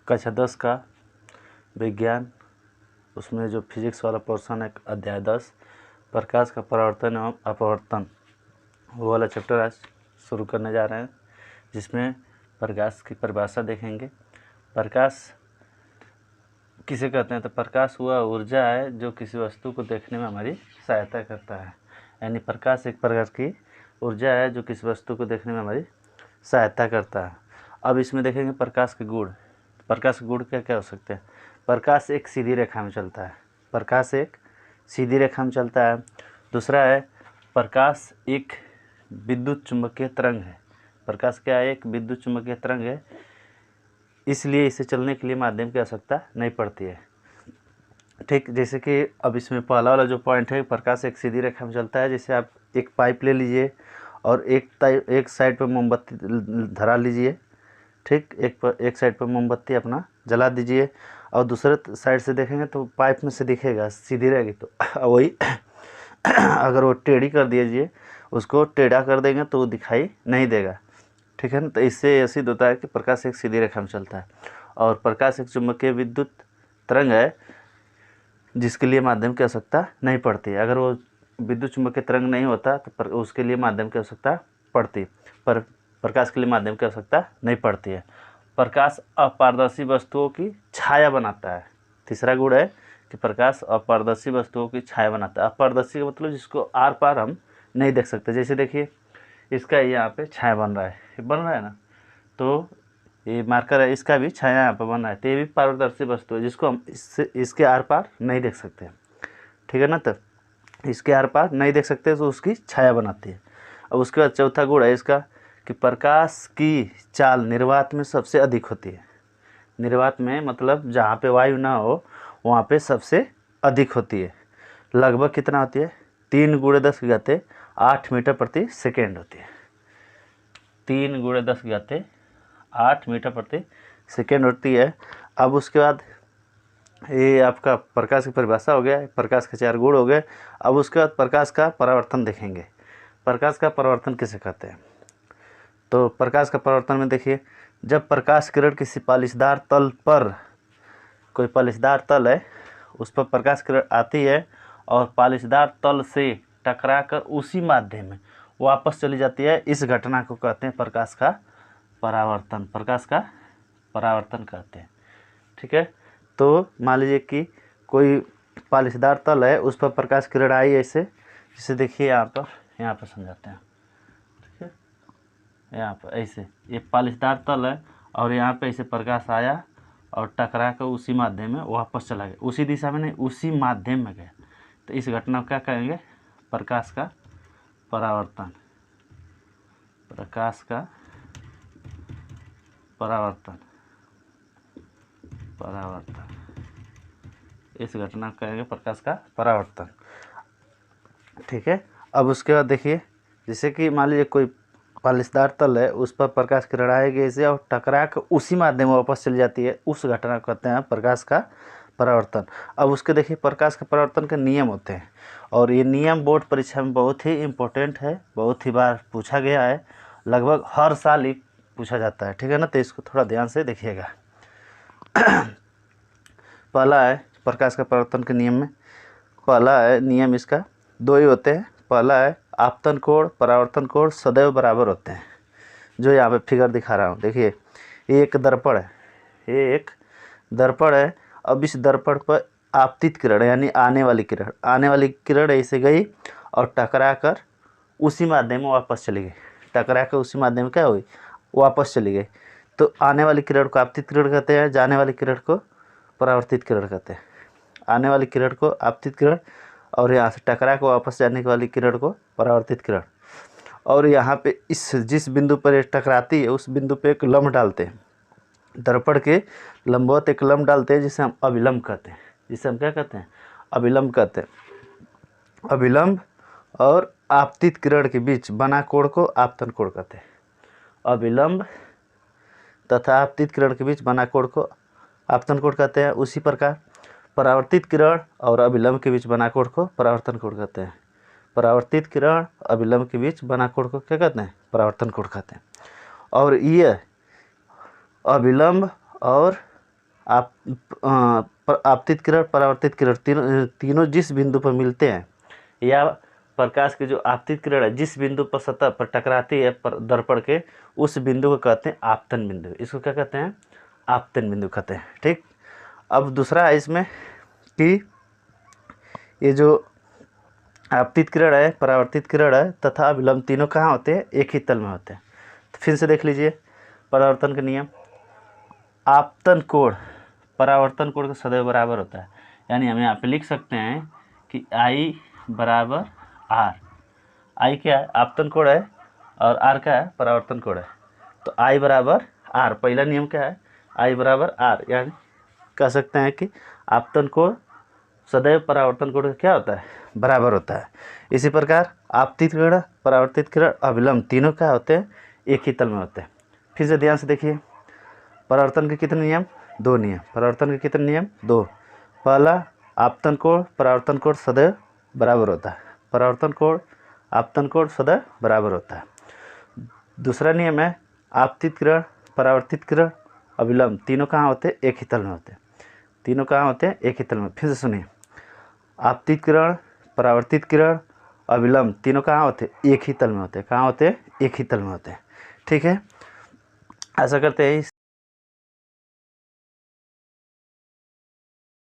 कक्षा 10 का विज्ञान, उसमें जो फिजिक्स वाला पोर्शन है अध्याय 10 प्रकाश का परावर्तन एवं अपवर्तन, वो वाला चैप्टर आज शुरू करने जा रहे हैं, जिसमें प्रकाश की परिभाषा देखेंगे। प्रकाश किसे कहते हैं? तो प्रकाश वह ऊर्जा है जो किसी वस्तु को देखने में हमारी सहायता करता है। यानी प्रकाश एक प्रकार की ऊर्जा है जो किसी वस्तु को देखने में हमारी सहायता करता है। अब इसमें देखेंगे प्रकाश के गुण। प्रकाश के गुण क्या क्या हो सकते हैं? प्रकाश एक सीधी रेखा में चलता है। प्रकाश एक सीधी रेखा में चलता है। दूसरा है प्रकाश एक विद्युत चुम्बकीय तरंग है। प्रकाश क्या है? एक विद्युत चुम्बकीय तरंग है, इसलिए इसे चलने के लिए माध्यम की आवश्यकता नहीं पड़ती है। ठीक, जैसे कि अब इसमें पहला वाला जो पॉइंट है, प्रकाश एक सीधी रेखा में चलता है। जैसे आप एक पाइप ले लीजिए और एक साइड पर मोमबत्ती धरा लीजिए। ठीक, एक साइड पर मोमबत्ती अपना जला दीजिए और दूसरे साइड से देखेंगे तो पाइप में से दिखेगा, सीधी रहेगी। तो वही अगर वो टेढ़ी कर दीजिए, उसको टेढ़ा कर देंगे तो वो दिखाई नहीं देगा। ठीक है ना? तो इससे यह सिद्ध होता है कि प्रकाश एक सीधी रेखा में चलता है। और प्रकाश एक चुंबकीय विद्युत तरंग है जिसके लिए माध्यम की आवश्यकता नहीं पड़ती है। अगर वो विद्युत चुंबकीय तरंग नहीं होता तो उसके लिए माध्यम की आवश्यकता पड़ती, पर प्रकाश के लिए माध्यम की आवश्यकता नहीं पड़ती है। प्रकाश अपारदर्शी वस्तुओं की छाया बनाता है। तीसरा गुण है कि प्रकाश अपारदर्शी वस्तुओं की छाया बनाता है। अपारदर्शी का मतलब जिसको आर पार हम नहीं देख सकते। जैसे देखिए इसका यहाँ पे छाया बन रहा है, ये बन रहा है ना, तो ये मार्कर है, इसका भी छाया यहाँ पर बन रहा है। तो ये भी पारदर्शी वस्तु है जिसको हम इसके आर पार नहीं देख सकते। ठीक है ना? तो इसके आर पार नहीं देख सकते तो उसकी छाया बनाती है। अब उसके बाद चौथा गुण है इसका कि प्रकाश की चाल निर्वात में सबसे अधिक होती है। निर्वात में मतलब जहाँ पे वायु ना हो वहाँ पे सबसे अधिक होती है। लगभग कितना होती है? 3 × 10 की घाते 8 मीटर प्रति सेकेंड होती है। 3 × 10 की घाते 8 मीटर प्रति सेकेंड होती है। अब उसके बाद ये आपका प्रकाश की परिभाषा हो गया, प्रकाश के 4 गुण हो गए। अब उसके बाद प्रकाश का परावर्तन देखेंगे। प्रकाश का परावर्तन किसे कहते हैं? तो प्रकाश का परावर्तन में देखिए, जब प्रकाश किरण किसी पालिशदार तल पर, कोई पालिशदार तल है उस पर प्रकाश किरण आती है और पालिशदार तल से टकराकर उसी माध्यम में वापस चली जाती है, इस घटना को कहते हैं प्रकाश का परावर्तन। प्रकाश का परावर्तन कहते हैं। ठीक है? तो मान लीजिए कि कोई पालिशदार तल है, उस पर प्रकाश किरण आई ऐसे, जैसे देखिए यहाँ पर समझाते हैं। ठीक है? यहाँ पर ऐसे ये पालिशदार तल है और यहाँ पे ऐसे प्रकाश आया और टकरा कर उसी माध्यम में वापस चला गया, उसी दिशा में नहीं, उसी माध्यम में गया। तो इस घटना को क्या कहेंगे? प्रकाश का परावर्तन। प्रकाश का परावर्तन, इस घटना को कहेंगे प्रकाश का परावर्तन। ठीक है? अब उसके बाद देखिए, जैसे कि मान लीजिए कोई पालिशदार तल है, उस पर प्रकाश किरण आएगी ऐसे और टकरा कर उसी माध्यम में वापस चली जाती है, उस घटना को कहते हैं प्रकाश का परावर्तन। अब उसके देखिए प्रकाश के परावर्तन के नियम होते हैं और ये नियम बोर्ड परीक्षा में बहुत ही इम्पोर्टेंट है, बहुत ही बार पूछा गया है, लगभग हर साल ही पूछा जाता है। ठीक है ना? तो इसको थोड़ा ध्यान से देखिएगा। पहला है प्रकाश का परावर्तन के नियम में, पहला है नियम इसका 2 ही होते हैं। पहला है आपतन कोण परावर्तन कोण सदैव बराबर होते हैं, जो यहाँ पे फिगर दिखा रहा हूँ। देखिए ये एक दर्पण है, ये एक दर्पण है। अब इस दर्पण पर आपतित किरण यानी आने वाली किरण ऐसे गई और टकरा कर उसी माध्यम में वापस चली गई। टकरा कर उसी माध्यम में क्या हुई? वापस चली गई। तो आने वाली किरण को आपतित किरण कहते हैं, जाने वाली किरण को परावर्तित किरण कहते हैं। आने वाली किरण को आपतित किरण और यहाँ से टकरा को वापस जाने वाली किरण को परावर्तित किरण। और यहाँ पे इस जिस बिंदु पर ये टकराती है उस बिंदु पे एक लम्ब डालते हैं, दर्पण के लंबवत एक लम्ब डालते हैं, जिसे हम अभिलंब कहते हैं। जिसे हम क्या कहते हैं? अभिलंब कहते हैं। अभिलंब और आपतित किरण के बीच बना कोण को आपतन कोण कहते हैं। अभिलंब तथा आपतित किरण के बीच बना कोण को आपतन कोण कहते हैं। उसी प्रकार परावर्तित किरण और अभिलंब के बीच बना कोण को परावर्तन कोण कहते हैं। परावर्तित किरण अभिलंब के बीच बना कोण को क्या कहते हैं? परावर्तन कोण कहते हैं। और ये अभिलंब और आपतित किरण, परावर्तित किरण तीनों जिस बिंदु पर मिलते हैं, या प्रकाश की जो आपतित किरण है जिस बिंदु पर सतह पर टकराती है दर्पण के, उस बिंदु को कहते हैं आपतन बिंदु। इसको क्या कहते हैं? आपतन बिंदु कहते हैं। ठीक। अब दूसरा है इसमें कि ये जो आपतित किरण है, परावर्तित किरण है तथा अभिलंब तीनों कहाँ होते हैं? एक ही तल में होते हैं। तो फिर से देख लीजिए परावर्तन का नियम। आपतन कोण परावर्तन कोण का सदैव बराबर होता है, यानी हम यहाँ पे लिख सकते हैं कि I बराबर R। I क्या है? आपतन कोण है, और R क्या है? परावर्तन कोण है। तो I बराबर R, पहला नियम क्या है? I बराबर R, यानी कह सकते हैं कि आपतन कोण सदैव परावर्तन कोण का क्या होता है? बराबर होता है। इसी प्रकार आपतित किरण, परावर्तित किरण, अभिलंब तीनों क्या होते हैं? एक ही तल में होते हैं। फिर से ध्यान से देखिए, परावर्तन के कितने नियम? 2 नियम। परावर्तन के कितने नियम? 2। पहला, आपतन कोण परावर्तन कोण सदैव बराबर होता है। परावर्तन कोण आपतन कोण सदैव बराबर होता है। दूसरा नियम है आपतित किरण, परावर्तित किरण, अभिलंब तीनों कहाँ होते हैं? एक ही तल में होते हैं। तीनों कहाँ होते हैं? एक ही तल में। फिर से सुनिए, आपतित किरण, परावर्तित किरण, अभिलंब तीनों कहाँ होते हैं? एक ही तल में होते हैं। कहाँ होते हैं? एक ही तल में होते हैं। ठीक है, ऐसा करते हैं।